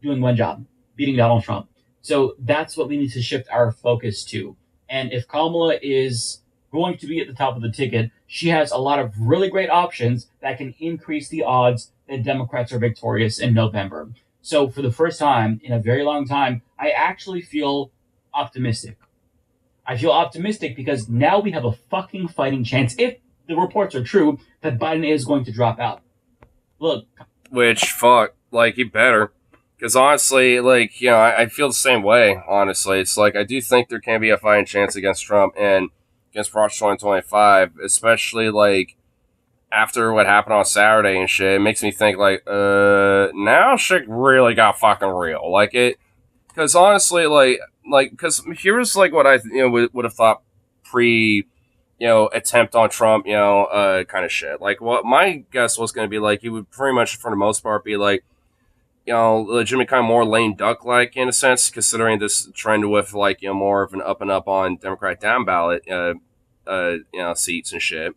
doing one job, beating Donald Trump. So that's what we need to shift our focus to. And if Kamala is going to be at the top of the ticket, she has a lot of really great options that can increase the odds that Democrats are victorious in November. So for the first time in a very long time, I actually feel optimistic. I feel optimistic because now we have a fucking fighting chance, if the reports are true, that Biden is going to drop out. Look. Which, fuck, like, he better. Because honestly, like, I feel the same way, honestly. It's like, I do think there can be a fighting chance against Trump and against March 2025, especially, like, after what happened on Saturday and shit. It makes me think, like, now shit really got fucking real. Like, it, because honestly, because here's, like, what I, would have thought pre, attempt on Trump, kind of shit. Like, what my guess was going to be, like, he would pretty much, for the most part, be, like, legitimately kind of more lame duck-like in a sense, considering this trend with, like, more of an up and up on Democrat down ballot, seats and shit.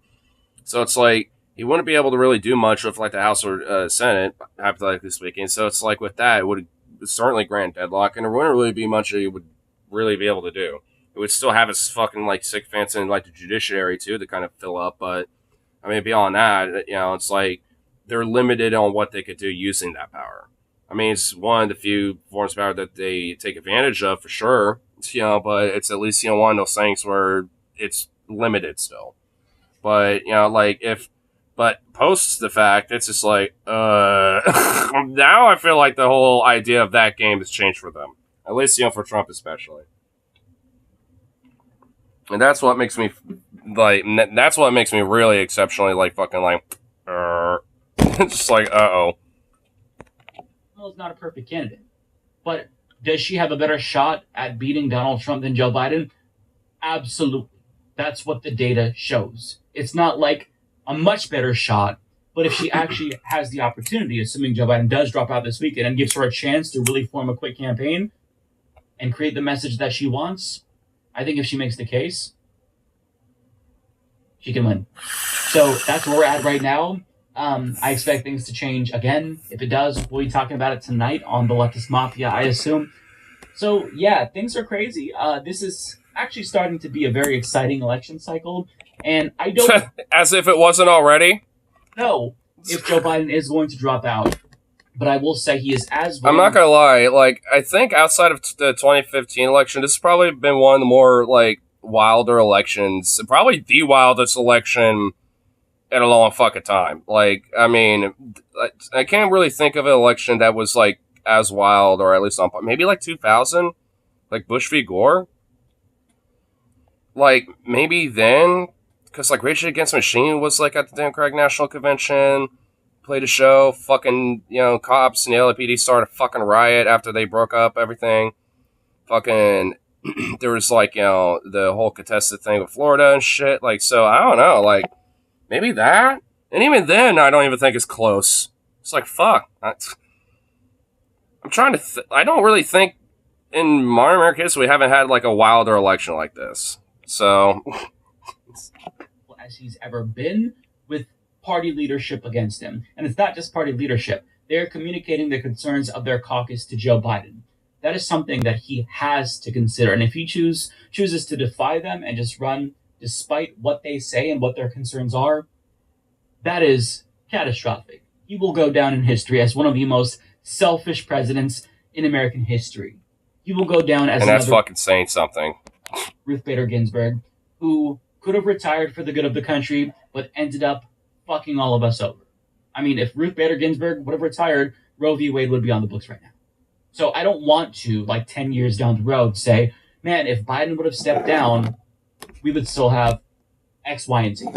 So it's like, he wouldn't be able to really do much with, like, the House or Senate, hypothetically speaking. So it's like, with that, it would certainly grant deadlock, and there wouldn't really be much he would really be able to do. It would still have his fucking, like, sycophants in, like, the judiciary, too, to kind of fill up, but, I mean, beyond that, it's like, they're limited on what they could do using that power. I mean, it's one of the few forms of power that they take advantage of, for sure, but it's at least, one of those things where it's limited still. But, but post the fact, it's just like, now I feel like the whole idea of that game has changed for them. At least, for Trump especially. And that's what makes me, like, that's what makes me really exceptionally, like, fucking, like, it's just like, uh-oh. Well, is not a perfect candidate. But does she have a better shot at beating Donald Trump than Joe Biden? Absolutely. That's what the data shows. It's not like a much better shot, but if she actually has the opportunity, assuming Joe Biden does drop out this weekend and gives her a chance to really form a quick campaign and create the message that she wants, I think if she makes the case, she can win. So that's where we're at right now. I expect things to change again. If it does, we'll be talking about it tonight on the Leftist Mafia, I assume. So, yeah, things are crazy. This is actually starting to be a very exciting election cycle. And I don't... As if it wasn't already? know if Joe Biden is going to drop out. But I will say he is as... I'm not going to lie. Like, I think outside of the 2015 election, this has probably been one of the more, like, wilder elections. Probably the wildest election in a long fucking time. Like, I mean, I can't really think of an election that was, like, as wild, or at least on, maybe, like, 2000? Like, Bush v. Gore? Like, maybe then, because, like, Rage Against the Machine was, like, at the Democratic National Convention, played a show, fucking, cops and the LAPD started a fucking riot after they broke up everything. Fucking, there was, like, the whole contested thing with Florida and shit. Like, so, I don't know, like, maybe that? And even then, I don't even think it's close. It's like, fuck. I'm trying to... I don't really think in modern American history we haven't had, like, a wilder election like this. So... as he's ever been, with party leadership against him. And it's not just party leadership. They're communicating the concerns of their caucus to Joe Biden. That is something that he has to consider. And if he chooses to defy them and just run despite what they say and what their concerns are, that is catastrophic. He will go down in history as one of the most selfish presidents in American history. He will go down as and that's fucking saying something. Ruth Bader Ginsburg, who could have retired for the good of the country, but ended up fucking all of us over. I mean, if Ruth Bader Ginsburg would have retired, Roe v. Wade would be on the books right now. So I don't want to, like 10 years down the road, say, man, if Biden would have stepped down, we would still have X, Y, and Z.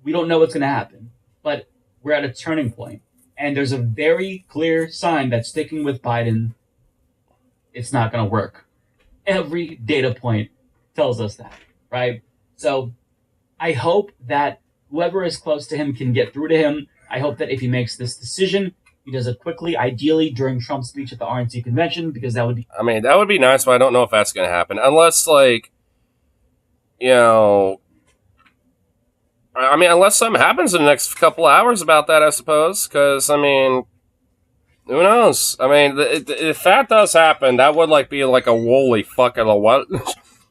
We don't know what's going to happen, but we're at a turning point, and there's a very clear sign that sticking with Biden, it's not going to work. Every data point tells us that, right? So I hope that whoever is close to him can get through to him. I hope that if he makes this decision, he does it quickly, ideally during Trump's speech at the RNC convention, because that would be... I mean, that would be nice, but I don't know if that's going to happen. Unless, like, you know... I mean, unless something happens in the next couple hours about that, I suppose. Because, I mean, who knows? I mean, if that does happen, that would, like, be, like, a woolly fucking what?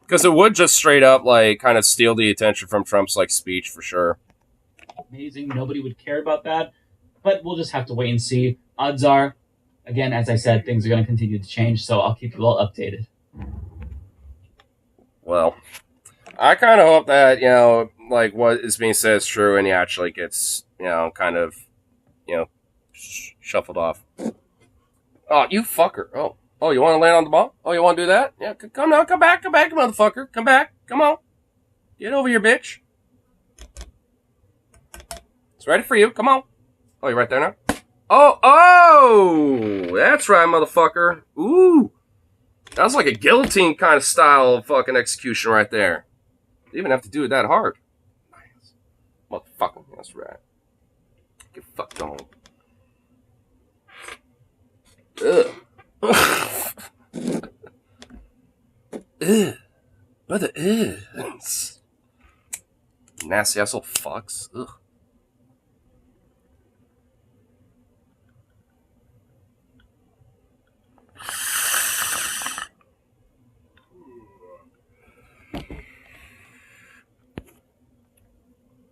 Because it would just straight up, like, kind of steal the attention from Trump's, like, speech, for sure. Amazing. Nobody would care about that. But we'll just have to wait and see. Odds are, again, as I said, things are going to continue to change, so I'll keep you all updated. Well, I kind of hope that, you know, like, what is being said is true, and he actually gets, you know, kind of, you know, shuffled off. Oh, you fucker. Oh, you want to land on the ball? Oh, you want to do that? Yeah, come now, come back, motherfucker. Come back, come on. Get over here, bitch. It's ready for you, come on. Oh, you're right there now? Oh, that's right, motherfucker. Ooh. That was like a guillotine kind of style of fucking execution right there. You even have to do it that hard. Nice. Motherfucker, that's right. Get fucked on. Ugh. Ugh. What the ugh? Nasty asshole fucks. Ugh.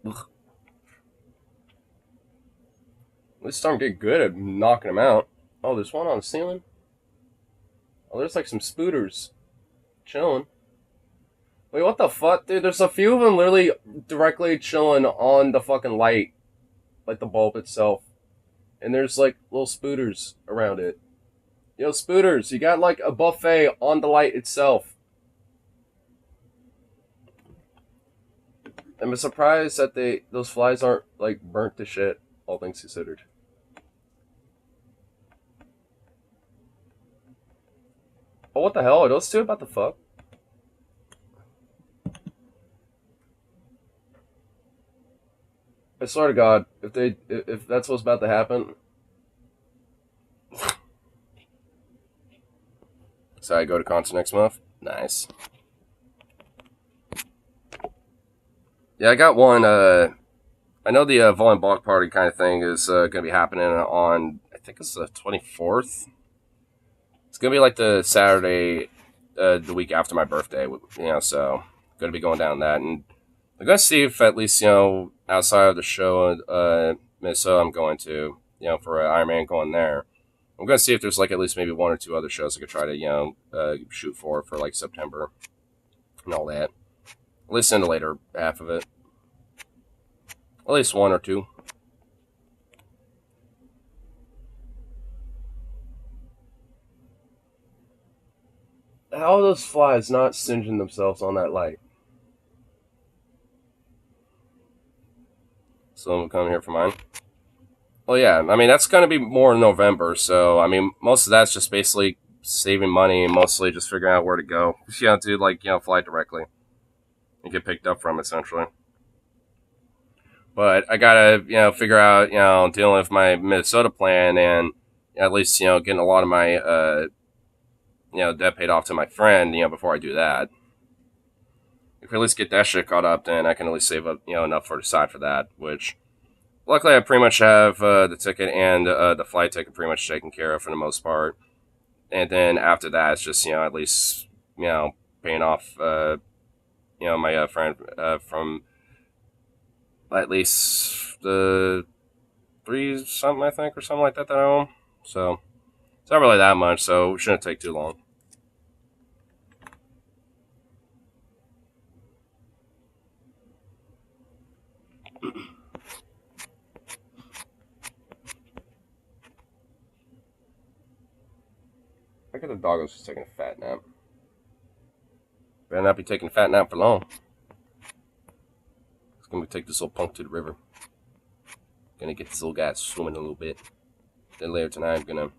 Ugh. This time get good at knocking them out. Oh, there's one on the ceiling. Oh, there's like some spooters chilling. Wait, what the fuck, dude? There's a few of them literally directly chilling on the fucking light, like the bulb itself. And there's like little spooters around it. Yo, spooters, you got like a buffet on the light itself. I'm surprised that those flies aren't like burnt to shit, all things considered. Oh, what the hell? Are those two about to fuck? I swear to God, if that's what's about to happen. So I go to concert next month. Nice. Yeah, I got one. I know the volume block party kind of thing is going to be happening on, I think it's the 24th. It's going to be like the Saturday, the week after my birthday, you know, so going to be going down that. And I'm going to see if at least, you know, outside of the show in Minnesota I'm going to, you know, for Iron Man going there. I'm going to see if there's like at least maybe one or two other shows I could try to, you know, shoot for like September and all that. At least in the later half of it. At least one or two. How are those flies not singeing themselves on that light? So I'm coming here for mine. Well, yeah, I mean, that's going to be more in November, so, I mean, most of that's just basically saving money and mostly just figuring out where to go. You have to, like, you know, fly directly and get picked up from, essentially. But I gotta, you know, figure out, you know, dealing with my Minnesota plan and at least, you know, getting a lot of my, you know, debt paid off to my friend, you know, before I do that. If I at least get that shit caught up, then I can at least save up, you know, enough for the side for that, which luckily I pretty much have the ticket and the flight ticket pretty much taken care of for the most part. And then after that, it's just, you know, at least, you know, paying off, you know, my friend from at least the 3 something, I think, or something like that I owe. So it's not really that much, so it shouldn't take too long. I got the dog was just taking a fat nap. Better not be taking a fat nap for long. It's gonna take this little punk to the river. Gonna get this little guy swimming a little bit. Then later tonight, I'm gonna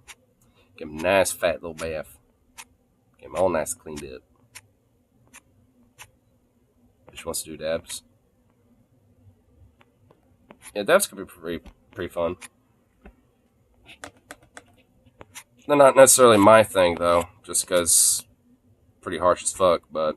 give him a nice fat little bath. Get him all nice cleaned up. She wants to do dabs. Yeah, dabs could be pretty fun. They're not necessarily my thing though, just because pretty harsh as fuck, but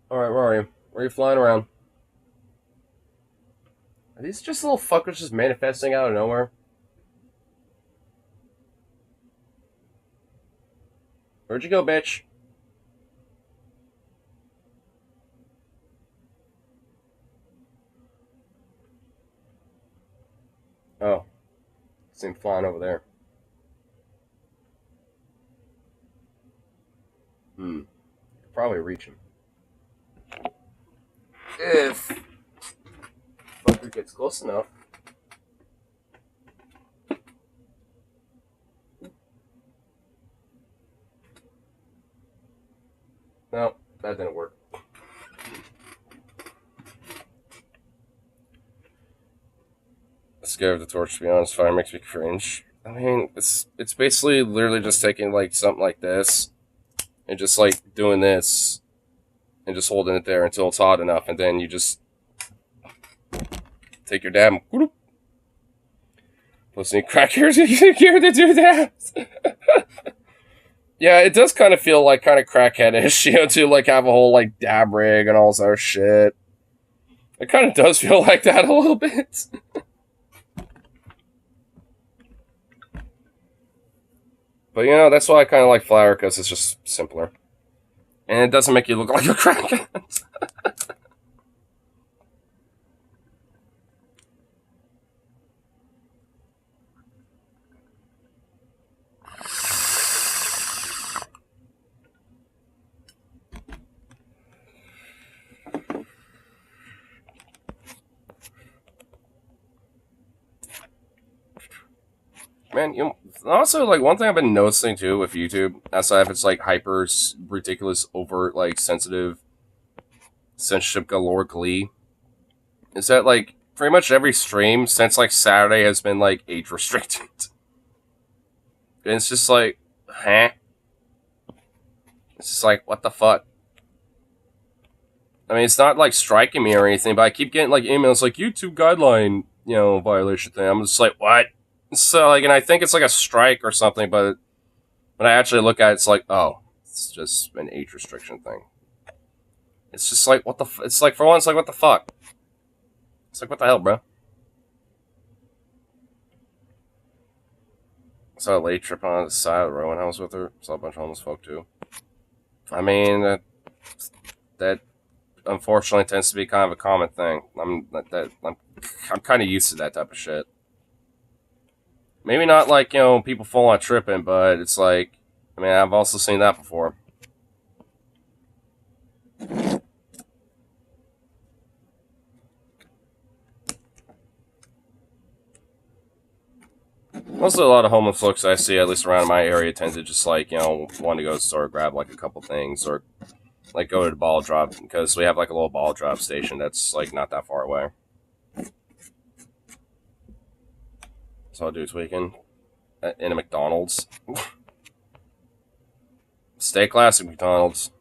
alright, where are you? Where are you flying around? Are these just little fuckers just manifesting out of nowhere? Where'd you go, bitch? Oh. See him flying over there. Probably reach him. If fucker gets close enough. No, that didn't work. Scared of the torch, to be honest. Fire makes me cringe. I mean, it's basically literally just taking like something like this and just like doing this and just holding it there until it's hot enough, and then you just take your dab and whoop. Plus any crackers here to do that. Yeah, it does kind of feel like kind of crackheadish, to like have a whole like dab rig and all this other shit. It kind of does feel like that a little bit. But that's why I kind of like flour, because it's just simpler. And it doesn't make you look like a crackhead. Man, also, like, one thing I've been noticing, too, with YouTube, outside if it's, like, hyper, ridiculous, overt, like, sensitive, censorship galore glee, is that, like, pretty much every stream since, like, Saturday has been, like, age restricted. And it's just like, huh? It's just like, what the fuck? I mean, it's not, like, striking me or anything, but I keep getting, like, emails, like, YouTube guideline, violation thing. I'm just like, what? So, like, and I think it's like a strike or something, but when I actually look at it, it's like, oh, it's just an age restriction thing. It's just like, what the it's like, for one, it's like, what the fuck? It's like, what the hell, bro? I saw a lady tripping on the side of the road when I was with her. Saw a bunch of homeless folk, too. I mean, that unfortunately tends to be kind of a common thing. I'm kind of used to that type of shit. Maybe not like, people full on tripping, but it's like, I mean, I've also seen that before. Mostly a lot of homeless folks I see, at least around my area, tend to just like, want to go to the store, grab like a couple things, or like go to the ball drop, because we have like a little ball drop station that's like not that far away. So I'll do tweaking in a McDonald's. Stay classic, McDonald's.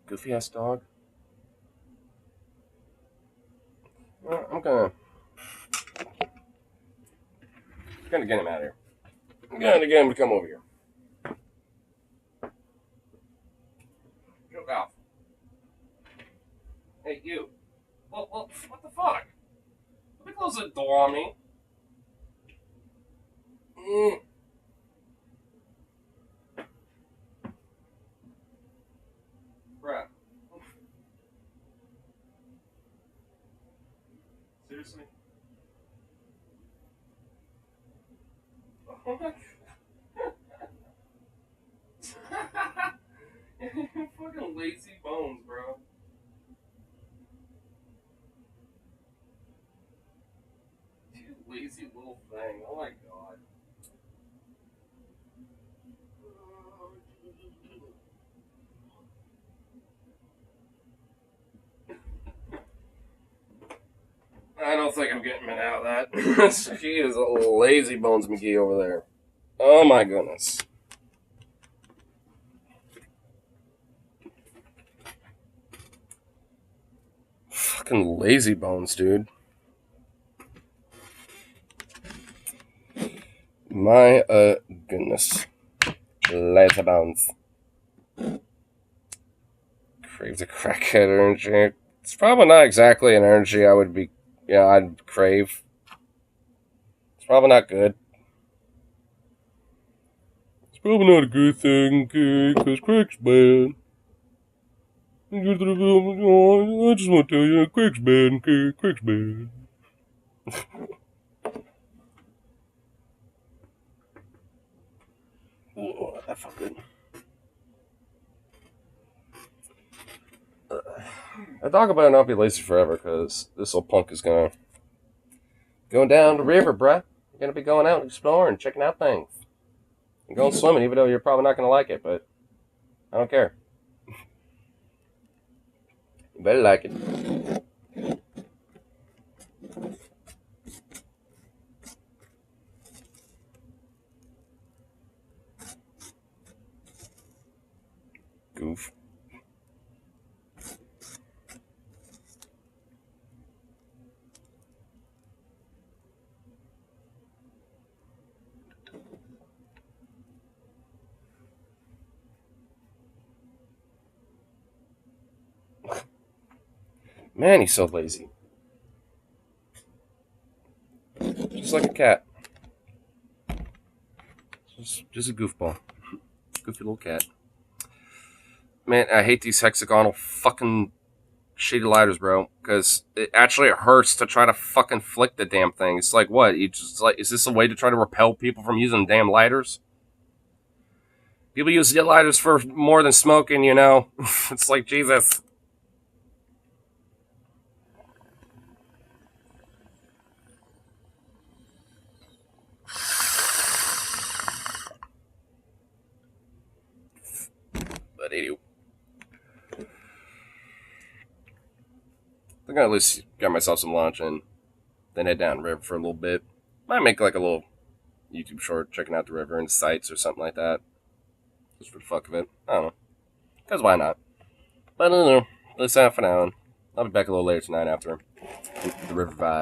Goofy ass dog. I'm gonna get him out of here. I'm gonna get him to come over here. Joke off. Hey, you. Well, what the fuck? Let me close the door on me. Bruh. Seriously? Oh my fucking lazy bones, bro. You lazy little thing. Oh my god. I don't think I'm getting it out of that. She is a lazy bones McGee over there. Oh my goodness. Fucking lazy bones, dude. My goodness. Lazy bones. Crave the crackhead energy. It's probably not exactly an energy I would be, I'd crave. It's probably not good. It's probably not a good thing, okay, because crack's bad. I just want to tell you, crack's bad, okay, crack's bad. Oh, that felt good. I talk about it not be lazy forever, because this old punk is going down the river, bruh. You're going to be going out and exploring, checking out things. And going swimming, even though you're probably not going to like it, but I don't care. You better like it. Goof. Man, he's so lazy. Just like a cat. Just a goofball. Goofy little cat. Man, I hate these hexagonal fucking shitty lighters, bro. Because it actually hurts to try to fucking flick the damn thing. It's like, what? You just like, is this a way to try to repel people from using damn lighters? People use lighters for more than smoking, you know? It's like, Jesus. But anyway. I'm gonna at least get myself some lunch and then head down the river for a little bit. Might make like a little YouTube short checking out the river and sights or something like that. Just for the fuck of it. I don't know. Because why not? But I don't know. Let's sign for now. I'll be back a little later tonight after the river vibe.